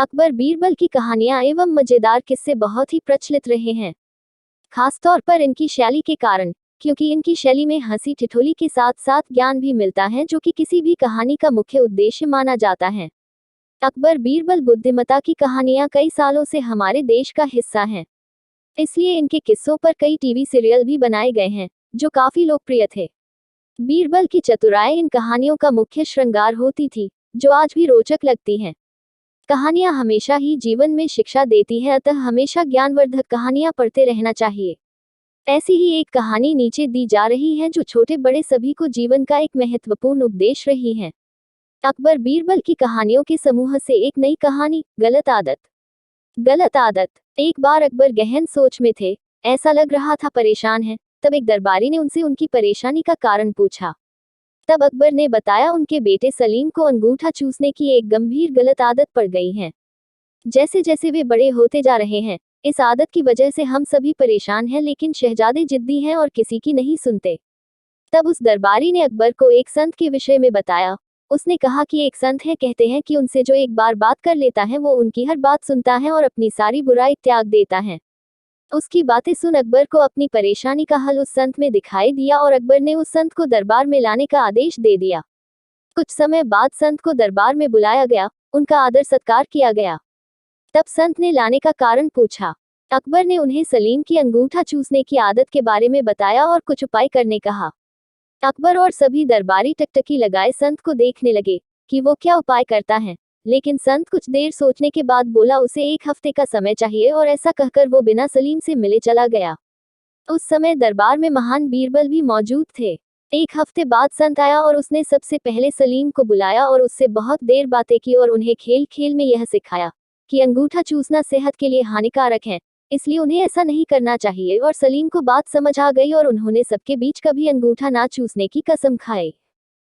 अकबर बीरबल की कहानियां एवं मजेदार किस्से बहुत ही प्रचलित रहे हैं, खासतौर पर इनकी शैली के कारण, क्योंकि इनकी शैली में हंसी ठिठोली के साथ साथ ज्ञान भी मिलता है जो कि किसी भी कहानी का मुख्य उद्देश्य माना जाता है। अकबर बीरबल बुद्धिमत्ता की कहानियां कई सालों से हमारे देश का हिस्सा हैं। इसलिए इनके किस्सों पर कई टीवी सीरियल भी बनाए गए हैं, जो काफी लोकप्रिय थे। बीरबल की चतुराई इन कहानियों का मुख्य श्रृंगार होती थी, जो आज भी रोचक लगती हैं। कहानियां हमेशा ही जीवन में शिक्षा देती है, अतः हमेशा ज्ञानवर्धक कहानियां पढ़ते रहना चाहिए। ऐसी ही एक कहानी नीचे दी जा रही है, जो छोटे बड़े सभी को जीवन का एक महत्वपूर्ण उपदेश रही है। अकबर बीरबल की कहानियों के समूह से एक नई कहानी, गलत आदत। गलत आदत। एक बार अकबर गहन सोच में थे, ऐसा लग रहा था परेशान है। तब एक दरबारी ने उनसे उनकी परेशानी का कारण पूछा। तब अकबर ने बताया उनके बेटे सलीम को अंगूठा चूसने की एक गंभीर गलत आदत पड़ गई है। जैसे जैसे वे बड़े होते जा रहे हैं, इस आदत की वजह से हम सभी परेशान हैं, लेकिन शहजादे जिद्दी हैं और किसी की नहीं सुनते। तब उस दरबारी ने अकबर को एक संत के विषय में बताया। उसने कहा कि एक संत है, कहते हैं कि उनसे जो एक बार बात कर लेता है वो उनकी हर बात सुनता है और अपनी सारी बुराई त्याग देता है। उसकी बातें सुन अकबर को अपनी परेशानी का हल उस संत में दिखाई दिया और अकबर ने उस संत को दरबार में लाने का आदेश दे दिया। कुछ समय बाद संत को दरबार में बुलाया गया, उनका आदर सत्कार किया गया। तब संत ने लाने का कारण पूछा। अकबर ने उन्हें सलीम की अंगूठा चूसने की आदत के बारे में बताया और कुछ उपाय करने कहा। अकबर और सभी दरबारी टकटकी लगाए संत को देखने लगे कि वो क्या उपाय करता है, लेकिन संत कुछ देर सोचने के बाद बोला उसे 1 हफ्ते का समय चाहिए, और ऐसा कहकर वो बिना सलीम से मिले चला गया। उस समय दरबार में महान बीरबल भी मौजूद थे। 1 हफ्ते बाद संत आया और उसने सबसे पहले सलीम को बुलाया और उससे बहुत देर बातें की और उन्हें खेल खेल में यह सिखाया कि अंगूठा चूसना सेहत के लिए हानिकारक है, इसलिए उन्हें ऐसा नहीं करना चाहिए। और सलीम को बात समझ आ गई और उन्होंने सबके बीच कभी अंगूठा ना चूसने की कसम खाई।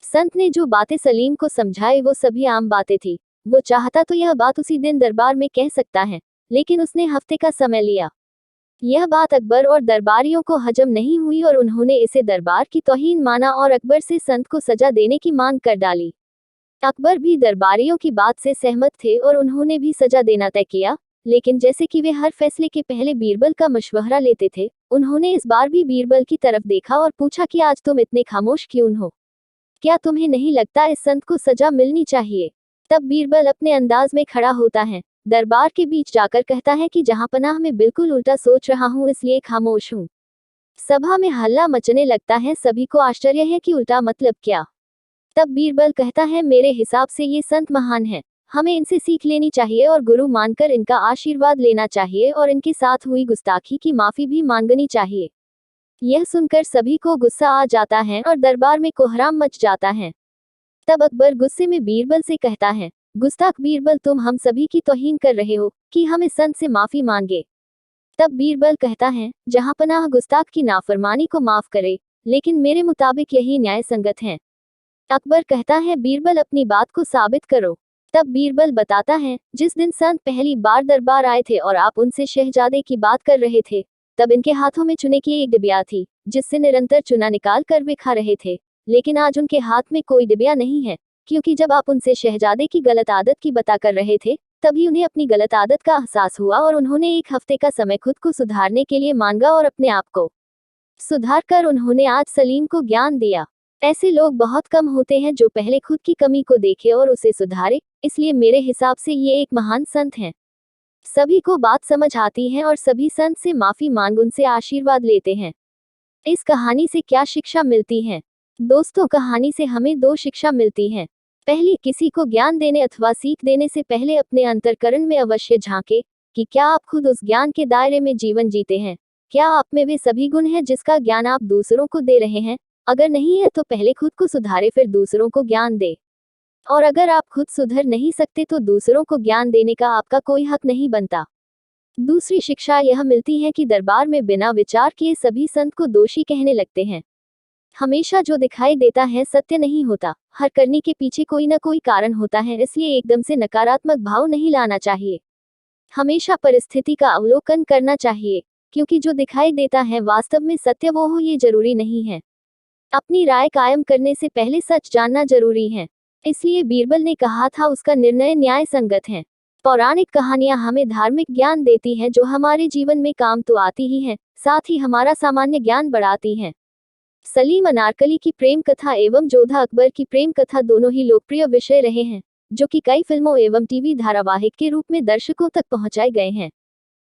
संत ने जो बातें सलीम को समझाई वो सभी आम बातें थी। वो चाहता तो यह बात उसी दिन दरबार में कह सकता है, लेकिन उसने हफ्ते का समय लिया। यह बात अकबर और दरबारियों को हजम नहीं हुई और उन्होंने इसे दरबार की तौहीन माना और अकबर से संत को सजा देने की मांग कर डाली। अकबर भी दरबारियों की बात से सहमत थे और उन्होंने भी सजा देना तय किया, लेकिन जैसे कि वे हर फैसले के पहले बीरबल का मशवरा लेते थे, उन्होंने इस बार भी बीरबल की तरफ देखा और पूछा कि आज तुम इतने खामोश क्यों हो? क्या तुम्हें नहीं लगता इस संत को सजा मिलनी चाहिए? तब बीरबल अपने अंदाज में खड़ा होता है, दरबार के बीच जाकर कहता है कि जहांपनाह मैं बिल्कुल उल्टा सोच रहा हूं, इसलिए खामोश हूं। सभा में हल्ला मचने लगता है, सभी को आश्चर्य है कि उल्टा मतलब क्या। तब बीरबल कहता है, मेरे हिसाब से ये संत महान है, हमें इनसे सीख लेनी चाहिए और गुरु मानकर इनका आशीर्वाद लेना चाहिए और इनके साथ हुई गुस्ताखी की माफी भी मांगनी चाहिए। यह सुनकर सभी को गुस्सा आ जाता है और दरबार में कोहराम मच जाता है। तब अकबर गुस्से में बीरबल से कहता है, गुस्ताख बीरबल, तुम हम सभी की तौहीन कर रहे हो कि हम इस संत से माफी मांगे। तब बीरबल कहता है, जहांपनाह गुस्ताख की नाफरमानी को माफ करे, लेकिन मेरे मुताबिक यही न्याय संगत है। अकबर कहता है, बीरबल अपनी बात को साबित करो। तब बीरबल बताता है, जिस दिन संत पहली बार दरबार आए थे और आप उनसे शहजादे की बात कर रहे थे, तब इनके हाथों में चूने की एक डिबिया थी, जिससे निरंतर चूना निकाल कर वे खा रहे थे। लेकिन आज उनके हाथ में कोई डिबिया नहीं है, क्योंकि जब आप उनसे शहजादे की गलत आदत की बता कर रहे थे, तभी उन्हें अपनी गलत आदत का एहसास हुआ और उन्होंने 1 हफ्ते का समय खुद को सुधारने के लिए मांगा और अपने आप को सुधार कर उन्होंने आज सलीम को ज्ञान दिया। ऐसे लोग बहुत कम होते हैं जो पहले खुद की कमी को देखे और उसे सुधारे, इसलिए मेरे हिसाब से ये एक महान संत हैं। सभी को बात समझ आती है और सभी संत से माफी मांग उनसे आशीर्वाद लेते हैं। इस कहानी से क्या शिक्षा मिलती है? दोस्तों, कहानी से हमें 2 शिक्षा मिलती हैं। पहली, किसी को ज्ञान देने अथवा सीख देने से पहले अपने अंतर्करण में अवश्य झांके कि क्या आप खुद उस ज्ञान के दायरे में जीवन जीते हैं। क्या आप में वे सभी गुण हैं जिसका ज्ञान आप दूसरों को दे रहे हैं? अगर नहीं है तो पहले खुद को सुधारे, फिर दूसरों को ज्ञान दे। और अगर आप खुद सुधर नहीं सकते तो दूसरों को ज्ञान देने का आपका कोई हक नहीं बनता। दूसरी शिक्षा यह मिलती है कि दरबार में बिना विचार किए सभी संत को दोषी कहने लगते हैं। हमेशा जो दिखाई देता है सत्य नहीं होता, हर करने के पीछे कोई न कोई कारण होता है, इसलिए एकदम से नकारात्मक भाव नहीं लाना चाहिए। हमेशा परिस्थिति का अवलोकन करना चाहिए, क्योंकि जो दिखाई देता है वास्तव में सत्य वो हो ये जरूरी नहीं है। अपनी राय कायम करने से पहले सच जानना जरूरी है। इसलिए बीरबल ने कहा था उसका निर्णय न्याय संगत है। पौराणिक कहानियां हमें धार्मिक ज्ञान देती हैं जो हमारे जीवन में काम तो आती ही हैं, साथ ही हमारा सामान्य ज्ञान बढ़ाती हैं। सलीम अनारकली की प्रेम कथा एवं जोधा अकबर की प्रेम कथा दोनों ही लोकप्रिय विषय रहे हैं, जो कि कई फिल्मों एवं टीवी धारावाहिक के रूप में दर्शकों तक पहुंचाए गए हैं।